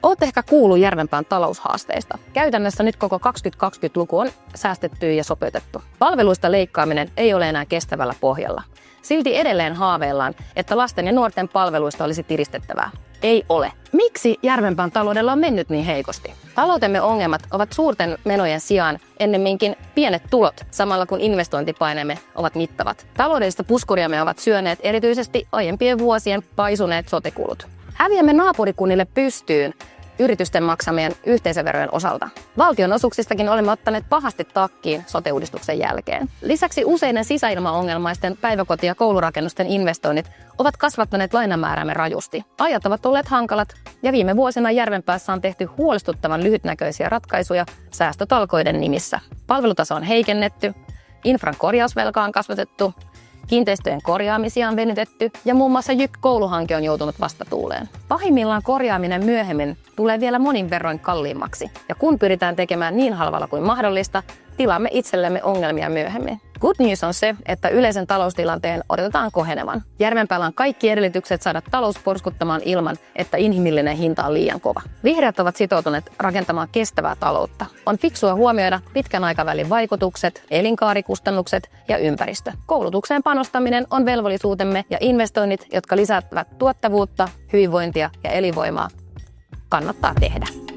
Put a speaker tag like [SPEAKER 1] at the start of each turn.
[SPEAKER 1] Oot ehkä kuullut Järvenpään taloushaasteista. Käytännössä nyt koko 2020-luku on säästetty ja sopeutettu. Palveluista leikkaaminen ei ole enää kestävällä pohjalla. Silti edelleen haaveillaan, että lasten ja nuorten palveluista olisi tiristettävää. Ei ole. Miksi Järvenpään taloudella on mennyt niin heikosti? Taloutemme ongelmat ovat suurten menojen sijaan ennemminkin pienet tulot, samalla kun investointipaineemme ovat mittavat. Taloudellista puskuriamme ovat syöneet erityisesti aiempien vuosien paisuneet sote-kulut. Häviämme naapurikunnille pystyyn yritysten maksamien yhteisöverojen osalta. Valtionosuuksistakin olemme ottaneet pahasti takkiin sote-uudistuksen jälkeen. Lisäksi useiden sisäilmaongelmaisten päiväkoti- ja koulurakennusten investoinnit ovat kasvattaneet lainamäärämme rajusti. Ajat ovat olleet hankalat ja viime vuosina Järvenpäässä on tehty huolestuttavan lyhytnäköisiä ratkaisuja säästötalkoiden nimissä. Palvelutaso on heikennetty, infran korjausvelka on kasvatettu, kiinteistöjen korjaamisia on venytetty ja muun muassa JYK-kouluhanke on joutunut vastatuuleen. Pahimmillaan korjaaminen myöhemmin tulee vielä monin verroin kalliimmaksi. Ja kun pyritään tekemään niin halvalla kuin mahdollista, tilaamme itsellemme ongelmia myöhemmin. Good news on se, että yleisen taloustilanteen odotetaan kohenevan. Järvenpäällä on kaikki edellytykset saada talous porskuttamaan ilman, että inhimillinen hinta on liian kova. Vihreät ovat sitoutuneet rakentamaan kestävää taloutta. On fiksua huomioida pitkän aikavälin vaikutukset, elinkaarikustannukset ja ympäristö. Koulutukseen panostaminen on velvollisuutemme ja investoinnit, jotka lisäävät tuottavuutta, hyvinvointia ja elinvoimaa, kannattaa tehdä.